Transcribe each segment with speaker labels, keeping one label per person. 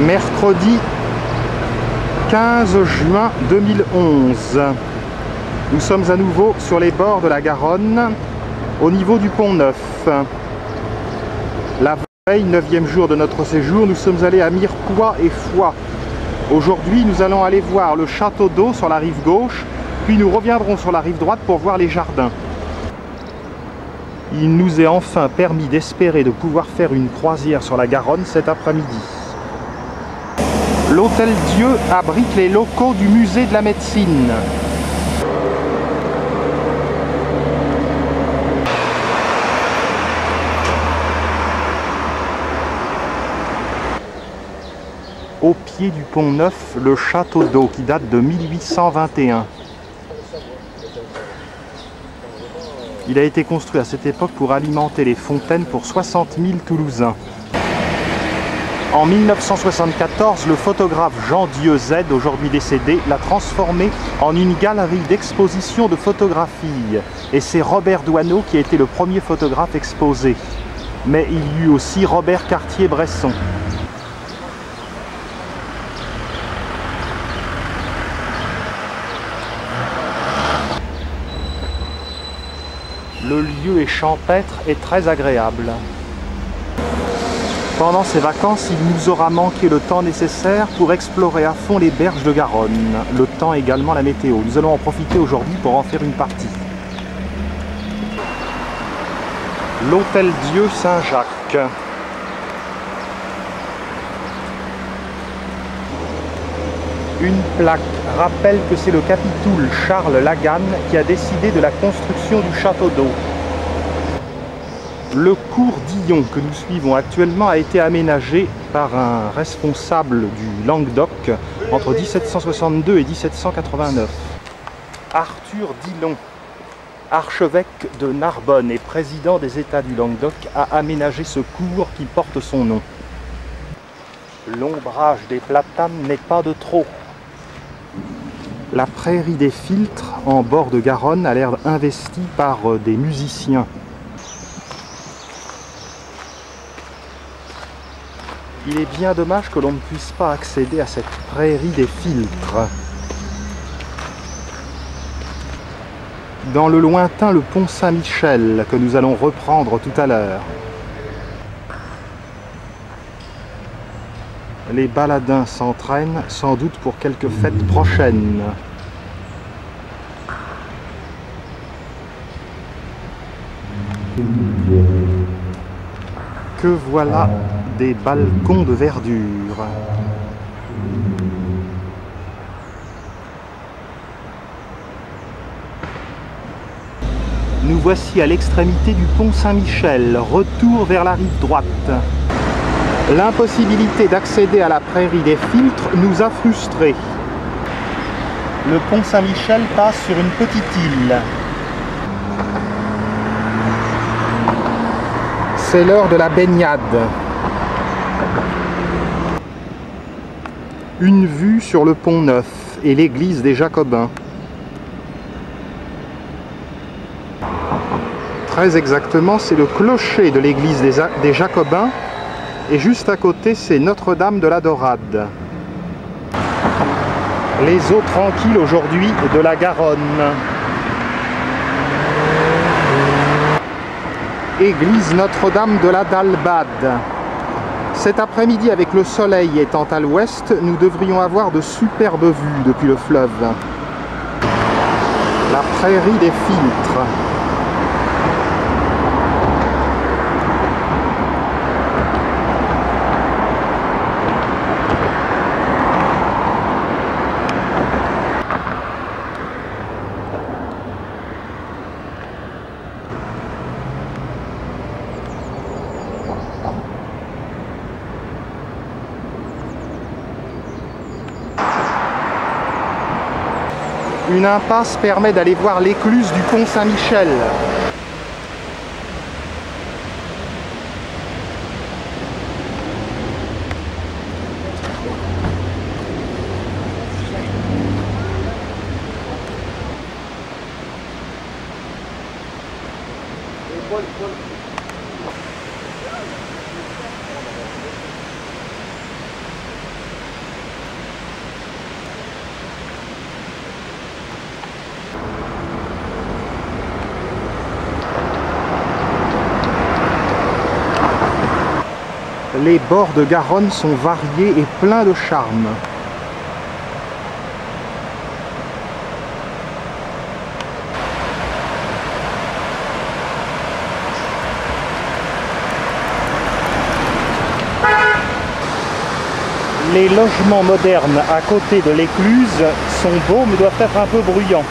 Speaker 1: Mercredi 15 juin 2011. Nous sommes à nouveau sur les bords de la Garonne, au niveau du Pont Neuf. La veille, 9e jour de notre séjour, nous sommes allés à Mirepoix et Foix. Aujourd'hui, nous allons aller voir le château d'eau sur la rive gauche, puis nous reviendrons sur la rive droite pour voir les jardins. Il nous est enfin permis d'espérer de pouvoir faire une croisière sur la Garonne cet après-midi. L'Hôtel Dieu abrite les locaux du musée de la médecine. Au pied du Pont Neuf, le château d'eau qui date de 1821. Il a été construit à cette époque pour alimenter les fontaines pour 60 000 Toulousains. En 1974, le photographe Jean-Dieu Z, aujourd'hui décédé, l'a transformé en une galerie d'exposition de photographie. Et c'est Robert Doisneau qui a été le premier photographe exposé. Mais il y eut aussi Robert Cartier-Bresson. Le lieu est champêtre et très agréable. Pendant ces vacances, il nous aura manqué le temps nécessaire pour explorer à fond les berges de Garonne. Le temps également la météo. Nous allons en profiter aujourd'hui pour en faire une partie. L'Hôtel Dieu Saint-Jacques. Une plaque rappelle que c'est le capitoul Charles Laganne qui a décidé de la construction du château d'eau. Le cours d'Illon que nous suivons actuellement a été aménagé par un responsable du Languedoc entre 1762 et 1789. Arthur Dillon, archevêque de Narbonne et président des États du Languedoc, a aménagé ce cours qui porte son nom. L'ombrage des platanes n'est pas de trop. La prairie des Filtres, en bord de Garonne, a l'air investie par des musiciens. Il est bien dommage que l'on ne puisse pas accéder à cette prairie des Filtres. Dans le lointain, le pont Saint-Michel, que nous allons reprendre tout à l'heure. Les baladins s'entraînent, sans doute pour quelques fêtes prochaines. Que voilà des balcons de verdure. Nous voici à l'extrémité du pont Saint-Michel, retour vers la rive droite. L'impossibilité d'accéder à la prairie des Filtres nous a frustrés. Le pont Saint-Michel passe sur une petite île. C'est l'heure de la baignade. Une vue sur le Pont Neuf et l'église des Jacobins. Très exactement, c'est le clocher de l'église des Jacobins. Et juste à côté, c'est Notre-Dame de la Dorade. Les eaux tranquilles aujourd'hui de la Garonne. Église Notre-Dame de la Dalbade. Cet après-midi, avec le soleil étant à l'ouest, nous devrions avoir de superbes vues depuis le fleuve. La prairie des Filtres. Une impasse permet d'aller voir l'écluse du pont Saint-Michel. Les bords de Garonne sont variés et pleins de charme. Les logements modernes à côté de l'écluse sont beaux mais doivent être un peu bruyants.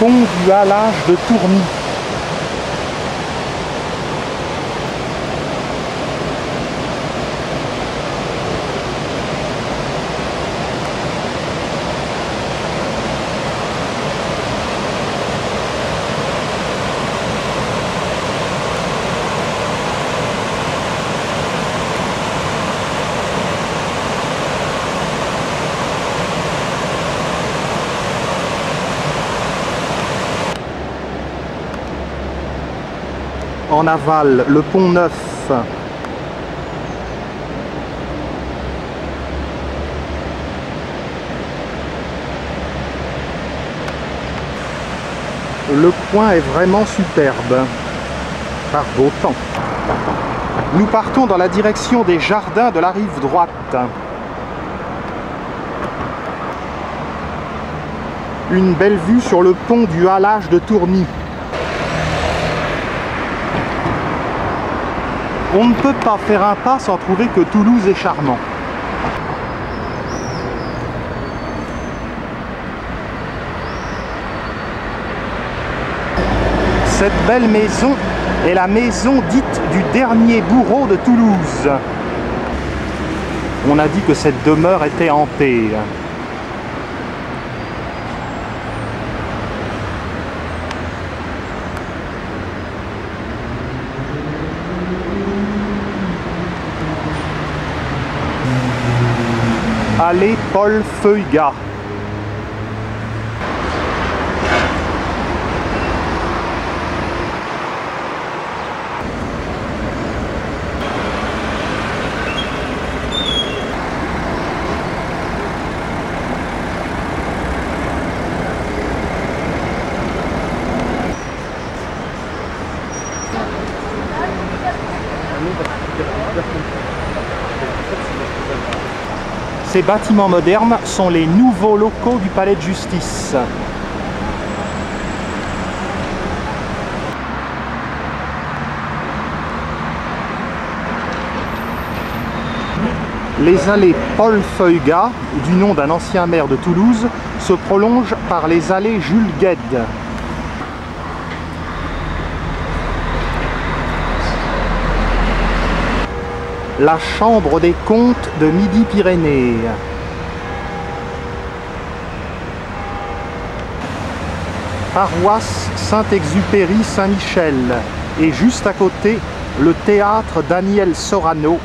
Speaker 1: Pont du halage de Tourny. En aval, le pont Neuf. Le coin est vraiment superbe, par beau temps. Nous partons dans la direction des jardins de la rive droite. Une belle vue sur le pont du halage de Tourny. On ne peut pas faire un pas sans trouver que Toulouse est charmant. Cette belle maison est la maison dite du dernier bourreau de Toulouse. On a dit que cette demeure était hantée. Allée Paul Feuillat. Ces bâtiments modernes sont les nouveaux locaux du palais de justice. Les allées Paul Feuillat, du nom d'un ancien maire de Toulouse, se prolongent par les allées Jules Guesde. La chambre des comptes de Midi-Pyrénées. Paroisse Saint-Exupéry-Saint-Michel. Et juste à côté, le théâtre Daniel Sorano,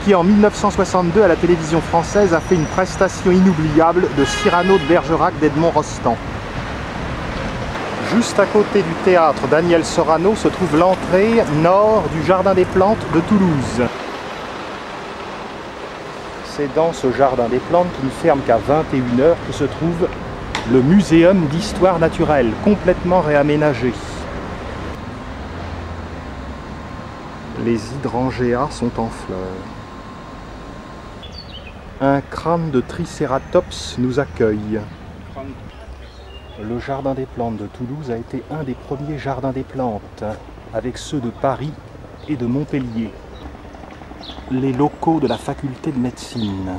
Speaker 1: qui en 1962 à la télévision française a fait une prestation inoubliable de Cyrano de Bergerac d'Edmond Rostand. Juste à côté du théâtre Daniel Sorano se trouve l'entrée nord du Jardin des Plantes de Toulouse. C'est dans ce Jardin des Plantes qui ne ferme qu'à 21 h que se trouve le Muséum d'Histoire Naturelle, complètement réaménagé. Les hydrangeas sont en fleurs. Un crâne de Tricératops nous accueille. Le Jardin des Plantes de Toulouse a été un des premiers jardins des plantes, avec ceux de Paris et de Montpellier. Les locaux de la faculté de médecine.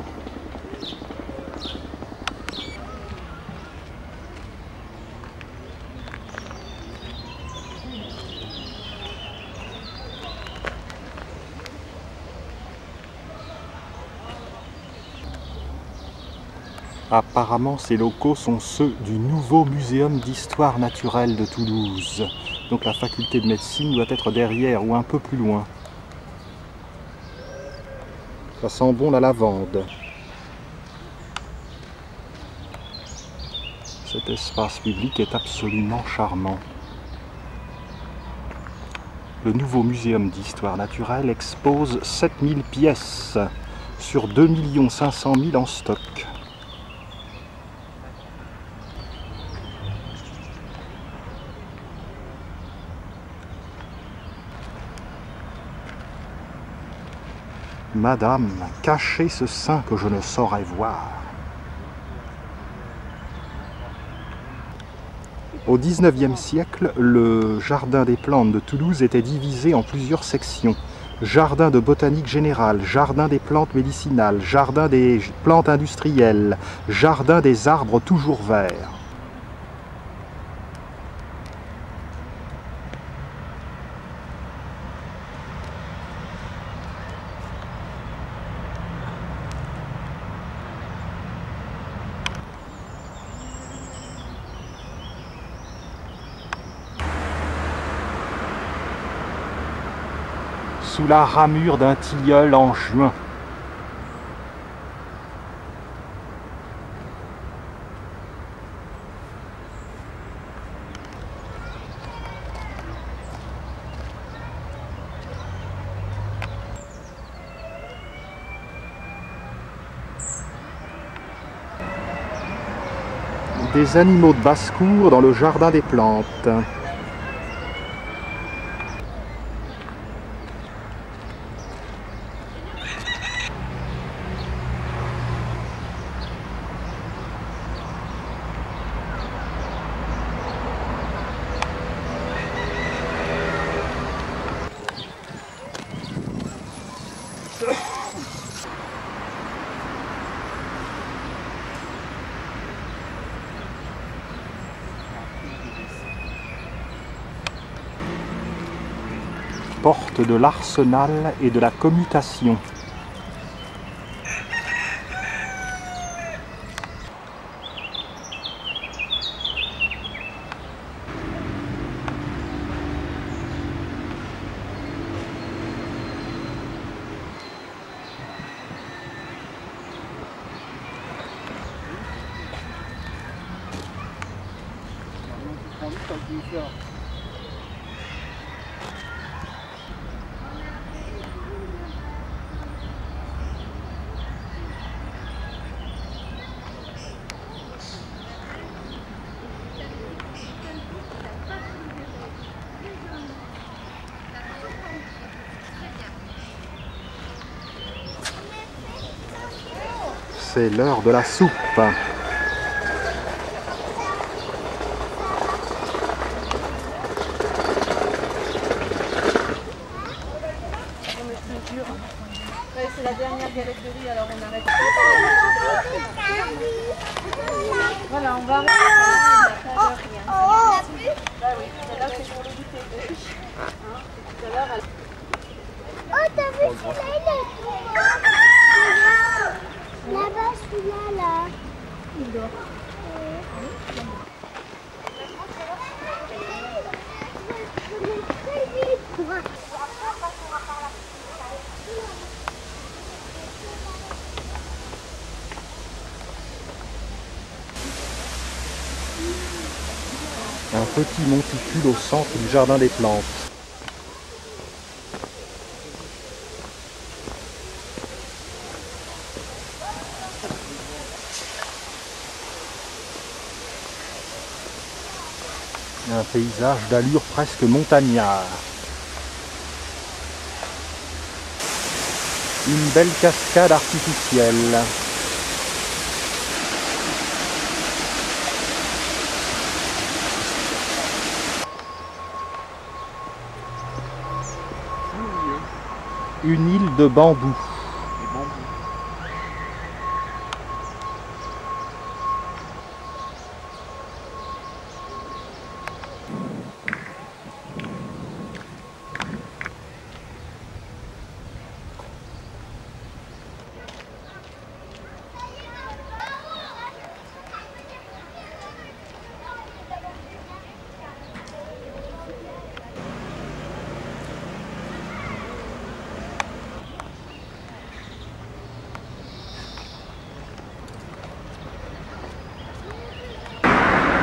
Speaker 1: Apparemment, ces locaux sont ceux du nouveau Muséum d'Histoire Naturelle de Toulouse. Donc la faculté de médecine doit être derrière ou un peu plus loin. Ça sent bon la lavande. Cet espace public est absolument charmant. Le nouveau muséum d'histoire naturelle expose 7000 pièces sur 2 500 000 en stock. Madame, cachez ce sein que je ne saurais voir. Au XIXe siècle, le jardin des plantes de Toulouse était divisé en plusieurs sections. Jardin de botanique générale, jardin des plantes médicinales, jardin des plantes industrielles, jardin des arbres toujours verts. Sous la ramure d'un tilleul en juin. Des animaux de basse-cour dans le jardin des plantes. Porte de l'Arsenal et de la Commutation. C'est l'heure de la soupe.
Speaker 2: C'est la dernière galette de riz, alors on arrête. Voilà, on va arrêter. Ah oui, celle-là c'est pour le goûter. Tout à l'heure,
Speaker 3: oh, t'as vu celui-là, il est là-bas, celui-là, là. Il dort.
Speaker 1: Un petit monticule au centre du jardin des plantes. Un paysage d'allure presque montagnard. Une belle cascade artificielle. Une île de bambou.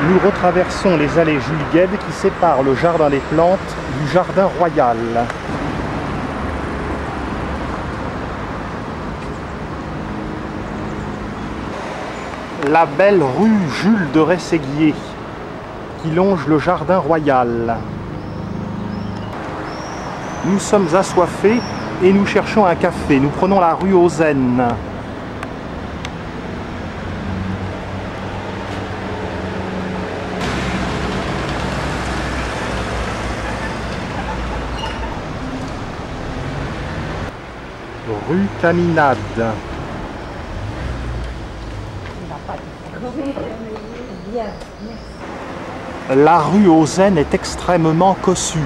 Speaker 1: Nous retraversons les allées Jules Guesde qui séparent le jardin des plantes du jardin royal. La belle rue Jules de Rességuier qui longe le jardin royal. Nous sommes assoiffés et nous cherchons un café. Nous prenons la rue aux Aisnes. Rue Caminade. La rue aux Aisnes est extrêmement cossue.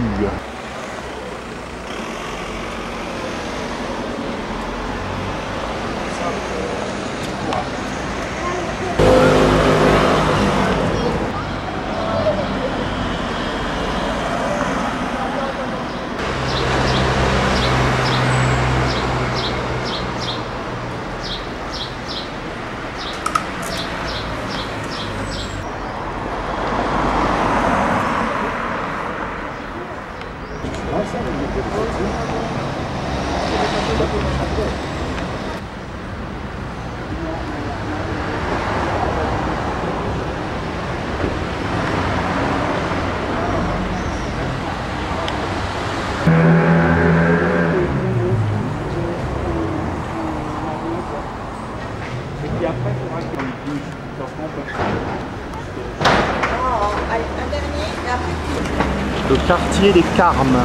Speaker 1: Le quartier des Carmes.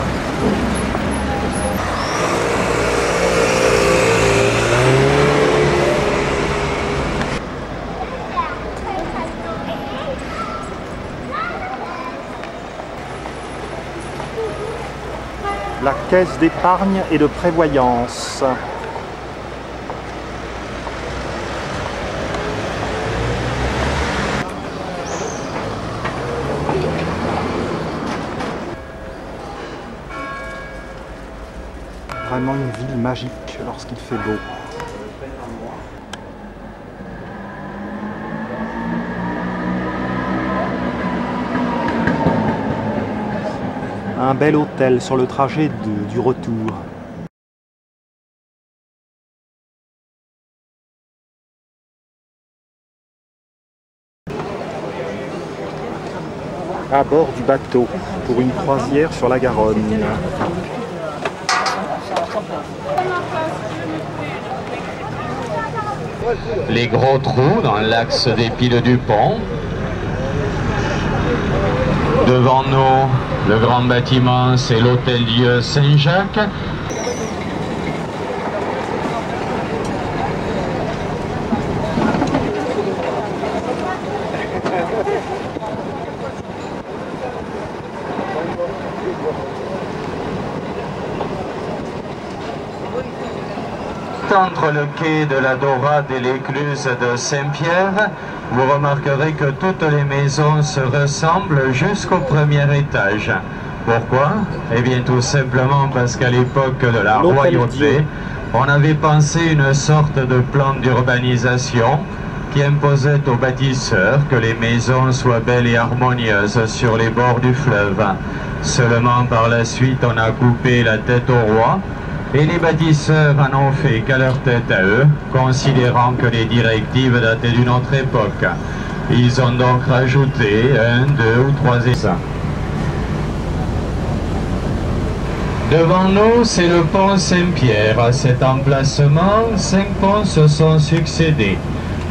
Speaker 1: La caisse d'épargne et de prévoyance. Vraiment une ville magique lorsqu'il fait beau. Un bel hôtel sur le trajet du retour. À bord du bateau pour une croisière sur la Garonne.
Speaker 4: Les gros trous dans l'axe des piles du pont. Devant nous, le grand bâtiment, c'est l'Hôtel-Dieu Saint-Jacques. Entre le quai de la Dorade et l'écluse de Saint-Pierre, vous remarquerez que toutes les maisons se ressemblent jusqu'au premier étage. Pourquoi? Eh bien tout simplement parce qu'à l'époque de la royauté, on avait pensé une sorte de plan d'urbanisation qui imposait aux bâtisseurs que les maisons soient belles et harmonieuses sur les bords du fleuve. Seulement par la suite, on a coupé la tête au roi. Et les bâtisseurs en ont fait qu'à leur tête à eux, considérant que les directives dataient d'une autre époque. Ils ont donc rajouté 1, 2 ou 3 essais. Devant nous, c'est le pont Saint-Pierre. À cet emplacement, 5 ponts se sont succédés.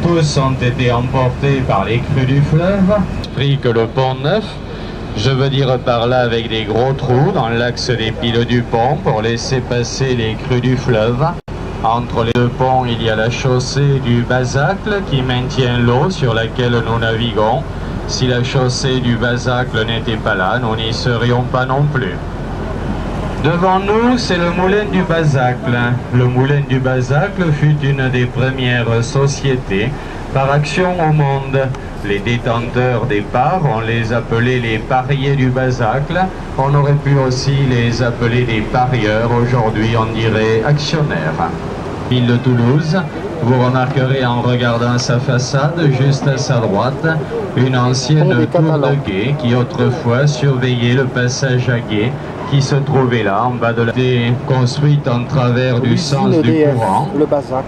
Speaker 4: Tous ont été emportés par les crues du fleuve, pris que le pont neuf. Je veux dire par là avec des gros trous dans l'axe des piles du pont pour laisser passer les crues du fleuve. Entre les deux ponts, il y a la chaussée du Bazacle qui maintient l'eau sur laquelle nous naviguons. Si la chaussée du Bazacle n'était pas là, nous n'y serions pas non plus. Devant nous, c'est le moulin du Bazacle. Le moulin du Bazacle fut une des premières sociétés par action au monde. Les détenteurs des parts, on les appelait les pariers du Bazacle. On aurait pu aussi les appeler des parieurs. Aujourd'hui, on dirait actionnaires. Ville de Toulouse, vous remarquerez en regardant sa façade, juste à sa droite, une ancienne
Speaker 1: Pont des
Speaker 4: tour
Speaker 1: Catalans.
Speaker 4: de guet qui autrefois surveillait le passage à guet qui se trouvait là en bas de la... construite en travers du sens
Speaker 1: L'usine
Speaker 4: du
Speaker 1: EDF,
Speaker 4: courant
Speaker 1: le Bazacle.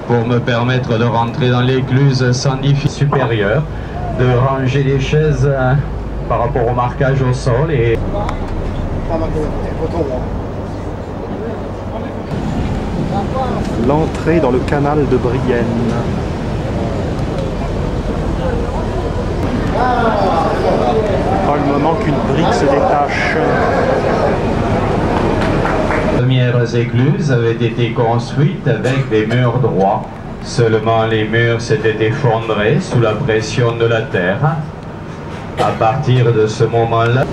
Speaker 4: pour me permettre de rentrer dans l'écluse sans difficulté supérieure, de ranger les chaises par rapport au marquage au sol et...
Speaker 1: L'entrée dans le canal de Brienne. Pas le moment qu'une brique se détache.
Speaker 4: Les premières écluses avaient été construites avec des murs droits. Seulement les murs s'étaient effondrés sous la pression de la terre. À partir de ce moment-là,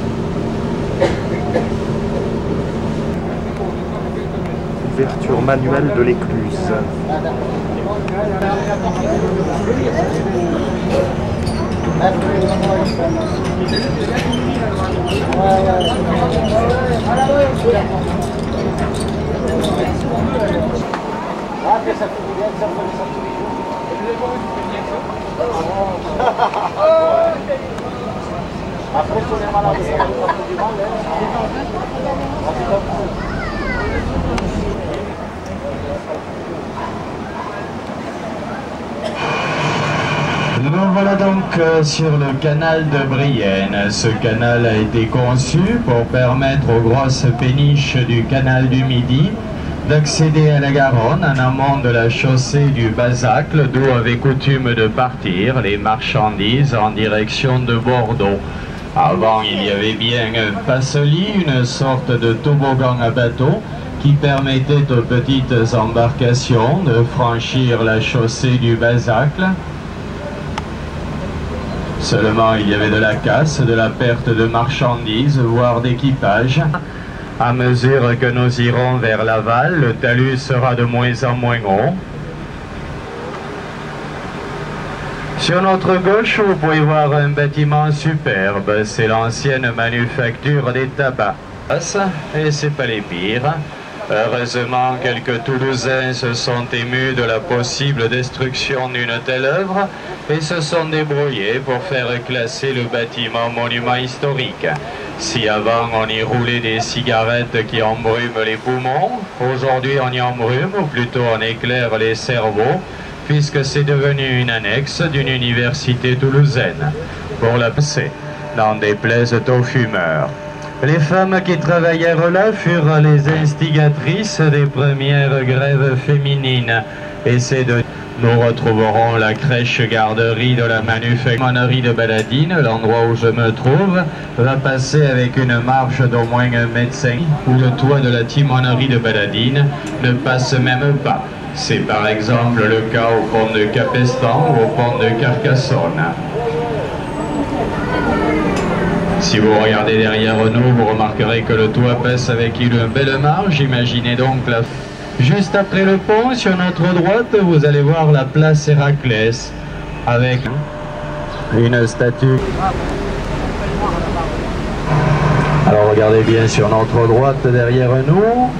Speaker 1: Ouverture manuelle de l'écluse.
Speaker 4: nous voilà donc sur le canal de Brienne. Ce canal a été conçu pour permettre aux grosses péniches du canal du Midi d'accéder à la Garonne en amont de la chaussée du Bazacle, d'où avaient coutume de partir les marchandises en direction de Bordeaux. Avant, il y avait bien un passelis, une sorte de toboggan à bateau qui permettait aux petites embarcations de franchir la chaussée du Bazacle. Seulement, il y avait de la casse, de la perte de marchandises, voire d'équipage. À mesure que nous irons vers Laval, le talus sera de moins en moins haut. Sur notre gauche, vous pouvez voir un bâtiment superbe. C'est l'ancienne manufacture des tabacs. Et c'est pas les pires. Heureusement, quelques Toulousains se sont émus de la possible destruction d'une telle œuvre et se sont débrouillés pour faire classer le bâtiment monument historique. Si avant on y roulait des cigarettes qui embrument les poumons, aujourd'hui on y embrume, ou plutôt on éclaire les cerveaux, puisque c'est devenu une annexe d'une université toulousaine, pour la passer, n'en déplaise aux fumeurs. Les femmes qui travaillèrent là furent les instigatrices des premières grèves féminines, et c'est de... Nous retrouverons la crèche-garderie de la manufacture de Baladine, l'endroit où je me trouve, va passer avec une marche d'au moins 1,5 m, où le toit de la timonerie de Baladine ne passe même pas. C'est par exemple le cas au pont de Capestan ou au pont de Carcassonne. Si vous regardez derrière nous, vous remarquerez que le toit passe avec une belle marge. Imaginez donc la... Juste après le pont, sur notre droite, vous allez voir la place Héraclès, avec une statue. Alors regardez bien sur notre droite derrière nous,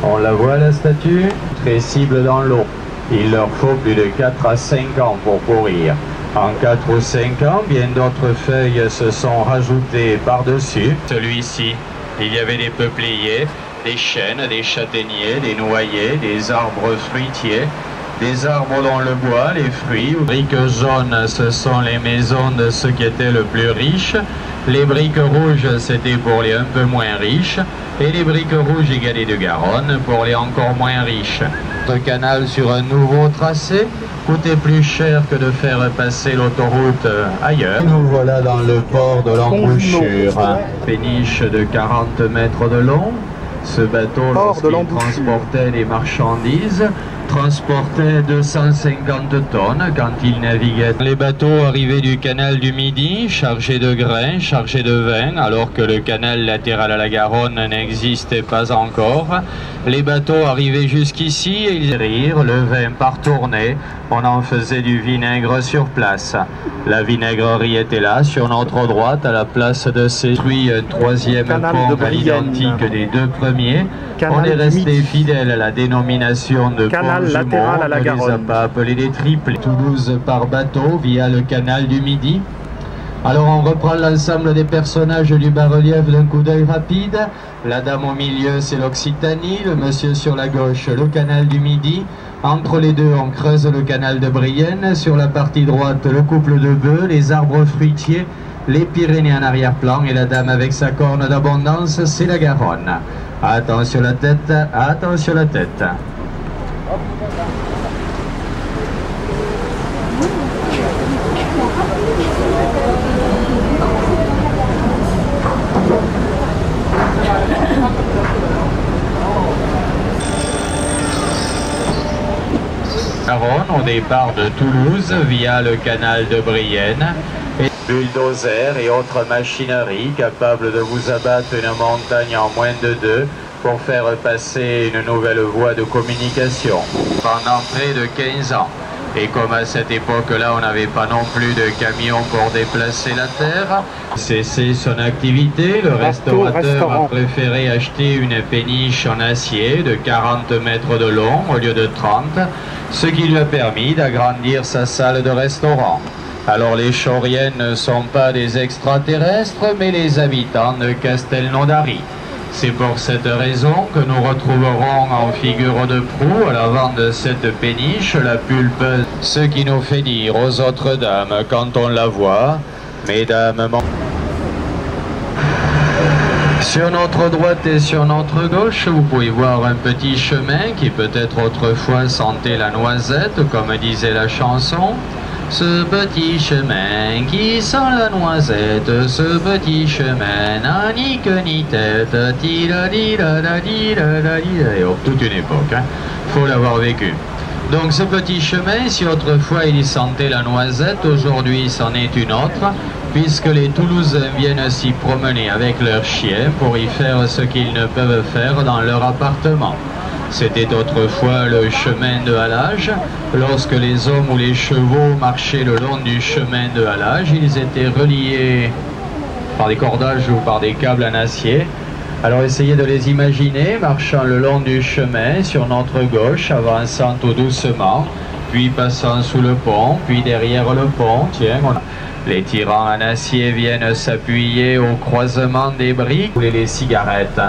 Speaker 4: on la voit la statue, très cible dans l'eau. Il leur faut plus de 4 à 5 ans pour pourrir. En 4 ou 5 ans, bien d'autres feuilles se sont rajoutées par-dessus. Celui-ci, il y avait des peupliers, des chênes, des châtaigniers, des noyers, des arbres fruitiers, des arbres dont le bois, les fruits. Les briques jaunes, ce sont les maisons de ceux qui étaient le plus riches. Les briques rouges, c'était pour les un peu moins riches. Et les briques rouges égalées de Garonne pour les encore moins riches. Le canal sur un nouveau tracé coûtait plus cher que de faire passer l'autoroute ailleurs. Nous voilà dans le port de l'embouchure. Péniche de 40 mètres de long. Ce bateau, lorsqu'il transportait des marchandises, transportait 250 tonnes quand il naviguait. Les bateaux arrivaient du canal du Midi, chargés de grains, chargés de vin, alors que le canal latéral à la Garonne n'existait pas encore. Les bateaux arrivaient jusqu'ici et ils rirent, le vin par tournée. On en faisait du vinaigre sur place. La vinaigrerie était là, sur notre droite, à la place de ces fruits, un troisième pont à l'identique des deux premiers. On est resté fidèle à la dénomination de pont jumeau, on ne les a pas appelés des triples. Toulouse par bateau via le canal du Midi. Alors on reprend l'ensemble des personnages du bas-relief d'un coup d'œil rapide. La dame au milieu, c'est l'Occitanie, le monsieur sur la gauche, le canal du Midi. Entre les deux, on creuse le canal de Brienne. Sur la partie droite, le couple de bœufs, les arbres fruitiers, les Pyrénées en arrière-plan. Et la dame avec sa corne d'abondance, c'est la Garonne. Attention la tête, attention la tête. Au départ de Toulouse via le canal de Brienne, et bulldozer et autres machineries capables de vous abattre une montagne en moins de 2 pour faire passer une nouvelle voie de communication pendant près de 15 ans. Et comme à cette époque-là, on n'avait pas non plus de camions pour déplacer la terre, cessé son activité, le restaurateur a préféré acheter une péniche en acier de 40 mètres de long au lieu de 30, ce qui lui a permis d'agrandir sa salle de restaurant. Alors les Chauriennes ne sont pas des extraterrestres, mais les habitants de Castelnaudary. C'est pour cette raison que nous retrouverons en figure de proue à l'avant de cette péniche la pulpeuse, ce qui nous fait dire aux autres dames quand on la voit, mesdames, sur notre droite et sur notre gauche, vous pouvez voir un petit chemin qui peut-être autrefois sentait la noisette, comme disait la chanson. Ce petit chemin qui sent la noisette, ce petit chemin n'a ni queue ni tête, et oh, toute une époque, hein. Faut l'avoir vécu. Donc ce petit chemin, si autrefois il sentait la noisette, aujourd'hui c'en est une autre, puisque les Toulousains viennent s'y promener avec leurs chiens pour y faire ce qu'ils ne peuvent faire dans leur appartement. C'était autrefois le chemin de halage. Lorsque les hommes ou les chevaux marchaient le long du chemin de halage, ils étaient reliés par des cordages ou par des câbles en acier. Alors essayez de les imaginer marchant le long du chemin sur notre gauche, avançant tout doucement, puis passant sous le pont, puis derrière le pont. Tiens, les tirants en acier viennent s'appuyer au croisement des briques. Ou les cigarettes.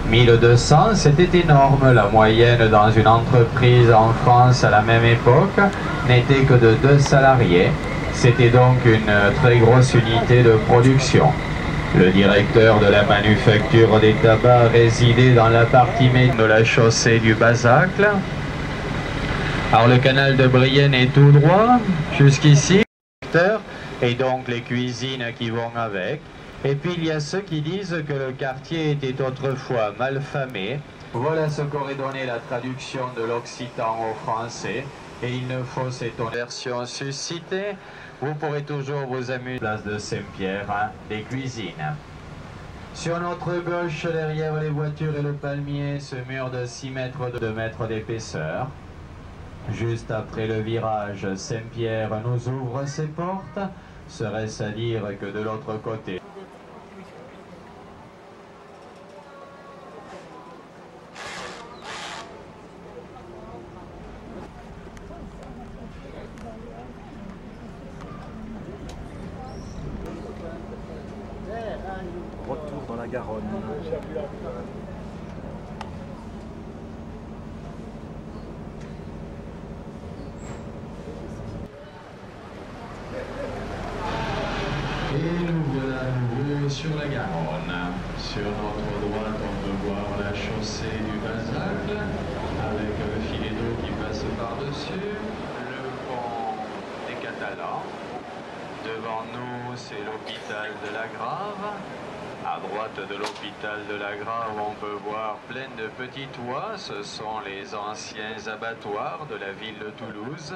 Speaker 4: 1200, c'était énorme. La moyenne dans une entreprise en France à la même époque n'était que de 2 salariés. C'était donc une très grosse unité de production. Le directeur de la manufacture des tabacs résidait dans la partie médiane de la chaussée du Basacle. Alors le canal de Brienne est tout droit jusqu'ici, et donc les cuisines qui vont avec. Et puis il y a ceux qui disent que le quartier était autrefois mal famé. Voilà ce qu'aurait donné la traduction de l'occitan au français. Et il ne faut s'étonner. Version suscitée, vous pourrez toujours vous amuser. Place de Saint-Pierre, hein, des cuisines. Sur notre gauche, derrière les voitures et le palmier, ce mur de 6 mètres, de 2 mètres d'épaisseur. Juste après le virage, Saint-Pierre nous ouvre ses portes. Serait-ce à dire que de l'autre côté...
Speaker 1: Retour dans la Garonne.
Speaker 4: Et nous voilà à nouveau sur la Garonne. Sur notre droite, on peut voir la chaussée du Basacle, avec le filet d'eau qui passe par-dessus, le pont des Catalans. Devant nous, c'est l'hôpital de la Grave. À droite de l'hôpital de la Grave, on peut voir plein de petits toits. Ce sont les anciens abattoirs de la ville de Toulouse.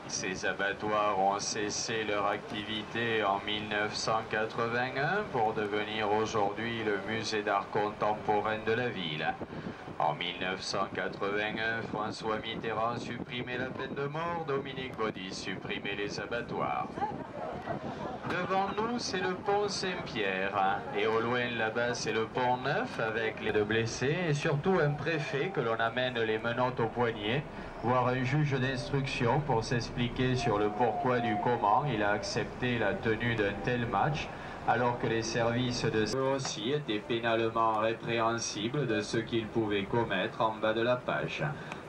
Speaker 4: Ces abattoirs ont cessé leur activité en 1981 pour devenir aujourd'hui le musée d'art contemporain de la ville. En 1981, François Mitterrand supprimait la peine de mort, Dominique Baudis supprimait les abattoirs. Devant nous, c'est le pont Saint-Pierre. Et au loin, là-bas, c'est le pont Neuf avec les deux blessés. Et surtout un préfet que l'on amène les menottes au poignet, voire un juge d'instruction pour s'expliquer sur le pourquoi du comment il a accepté la tenue d'un tel match, alors que les services de eux aussi étaient pénalement répréhensibles de ce qu'ils pouvaient commettre en bas de la page.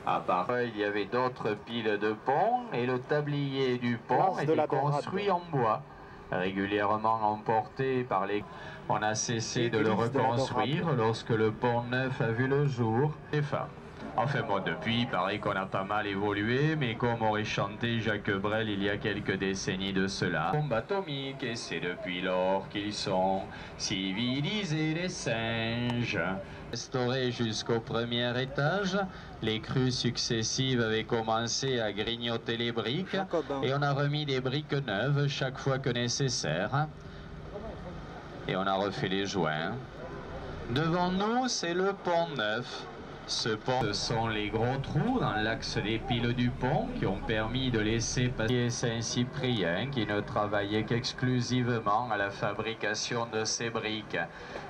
Speaker 4: À part il y avait d'autres piles de pont et le tablier du pont était construit en bois, régulièrement emporté par les... On a cessé de le reconstruire lorsque le pont Neuf a vu le jour. Enfin bon, depuis, il paraît qu'on a pas mal évolué, mais comme aurait chanté Jacques Brel il y a quelques décennies de cela, bombe atomique, et c'est depuis lors qu'ils sont civilisés les singes. Restaurés jusqu'au premier étage, les crues successives avaient commencé à grignoter les briques, et on a remis des briques neuves chaque fois que nécessaire, et on a refait les joints. Devant nous, c'est le pont Neuf. Ce pont, ce sont les gros trous dans l'axe des piles du pont qui ont permis de laisser passer Saint-Cyprien qui ne travaillait qu'exclusivement à la fabrication de ces briques.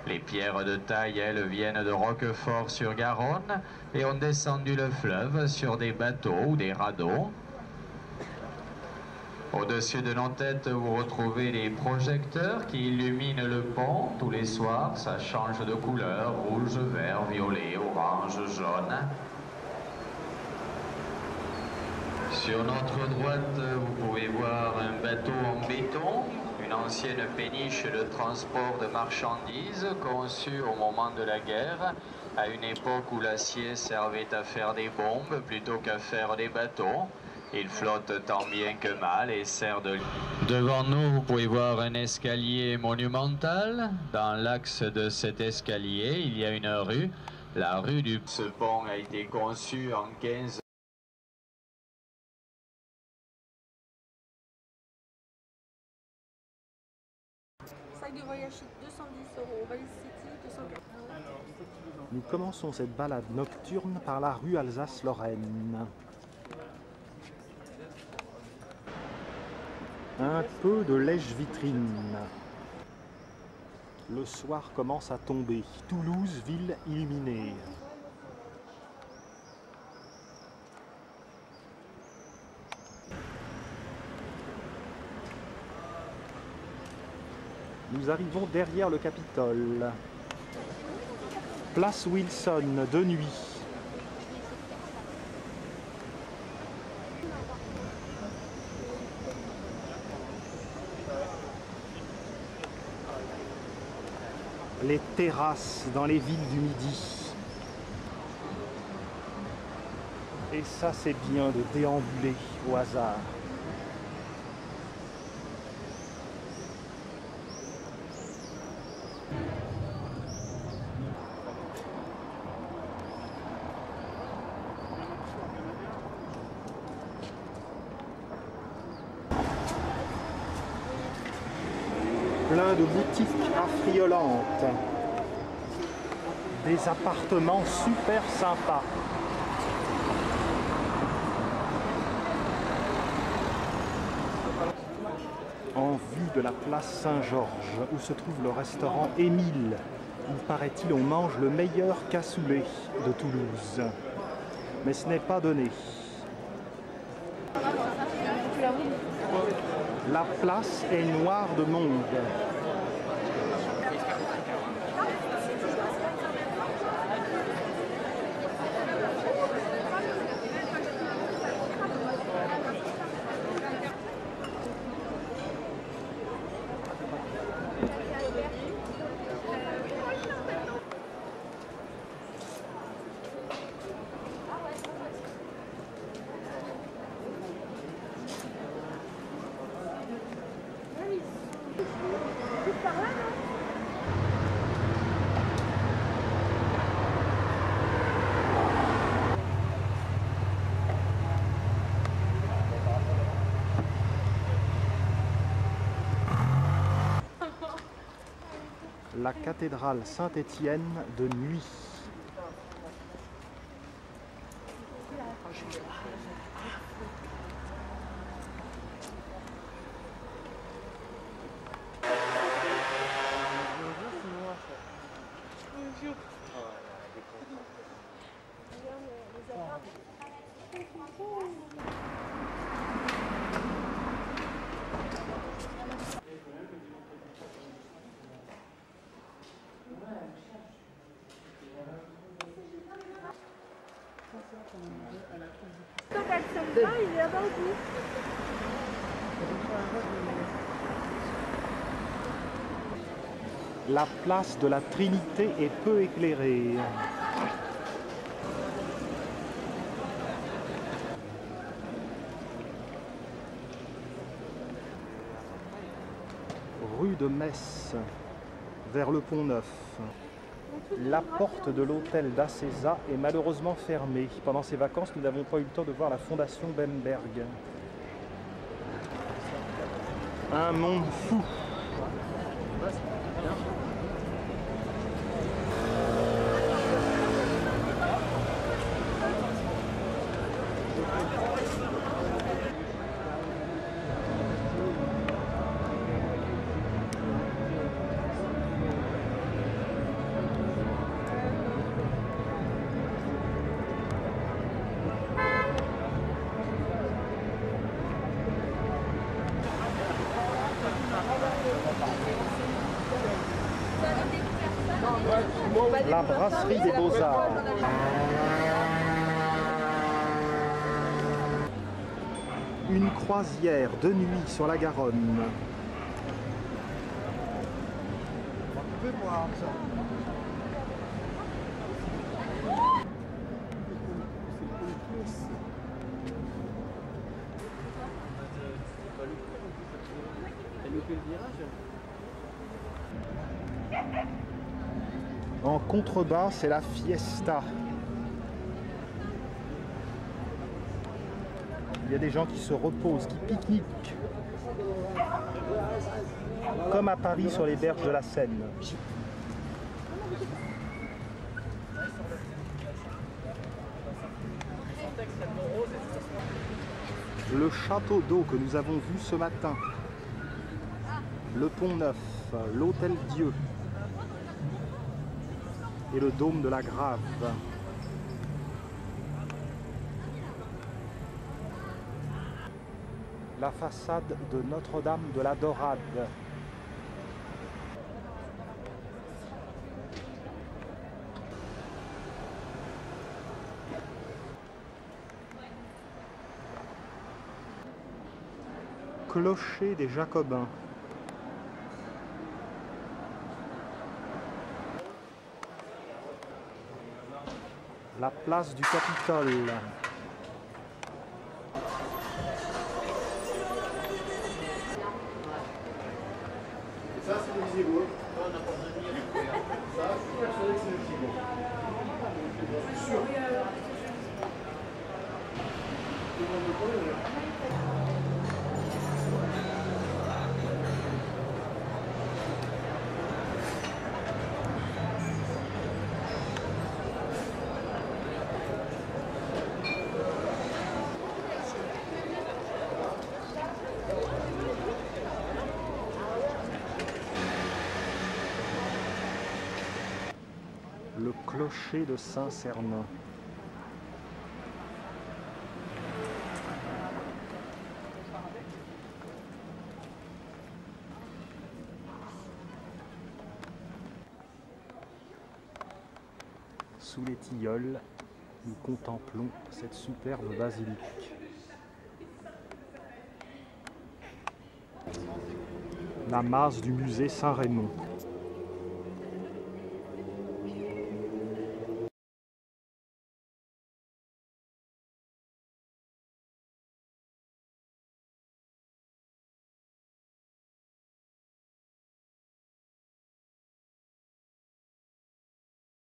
Speaker 4: Les pierres de taille, elles, viennent de Roquefort-sur-Garonne et ont descendu le fleuve sur des bateaux ou des radeaux. Au-dessus de nos têtes, vous retrouvez les projecteurs qui illuminent le pont. Tous les soirs, ça change de couleur, rouge, vert, violet, orange, jaune. Sur notre droite, vous pouvez voir un bateau en béton, une ancienne péniche de transport de marchandises conçue au moment de la guerre, à une époque où l'acier servait à faire des bombes plutôt qu'à faire des bateaux. Il flotte tant bien que mal et sert de... Devant nous, vous pouvez voir un escalier monumental. Dans l'axe de cet escalier, il y a une rue. La rue du... Ce pont a été conçu en 15...
Speaker 2: Sac de voyage chic, 210 €. Valise City, 240.
Speaker 1: Nous commençons cette balade nocturne par la rue Alsace-Lorraine. Un peu de lèche-vitrine. Le soir commence à tomber. Toulouse, ville illuminée. Nous arrivons derrière le Capitole. Place Wilson, de nuit. Les terrasses dans les villes du Midi. Et ça, c'est bien de déambuler au hasard. Plein de boutiques affriolantes, des appartements super sympas. En vue de la place Saint-Georges, où se trouve le restaurant Émile, où paraît-il on mange le meilleur cassoulet de Toulouse. Mais ce n'est pas donné. La place est noire de monde. La cathédrale Saint-Étienne de nuit.
Speaker 2: klaxonne pas, il est là-bas au bout.
Speaker 1: La place de la Trinité est peu éclairée. Rue de Metz, vers le Pont-Neuf. La porte de l'hôtel d'Acesa est malheureusement fermée. Pendant ces vacances, nous n'avons pas eu le temps de voir la fondation Bemberg. Un monde fou. La brasserie des Beaux-Arts. Une croisière de nuit sur la Garonne. On peut voir ça. T'as loupé le virage? En contrebas, c'est la fiesta. Il y a des gens qui se reposent, qui pique-niquent. Comme à Paris sur les berges de la Seine. Le château d'eau que nous avons vu ce matin. Le Pont-Neuf, l'Hôtel Dieu. Et le dôme de la Grave. La façade de Notre-Dame de la Dorade. Clocher des Jacobins. La place du Capitole.
Speaker 5: Et ça, c'est le Visigoth. Ça, je suis persuadé que c'est le Visigoth. Je suis sûr.
Speaker 1: Le clocher de Saint-Cernin. Sous les tilleuls, nous contemplons cette superbe basilique. La masse du musée Saint-Raymond.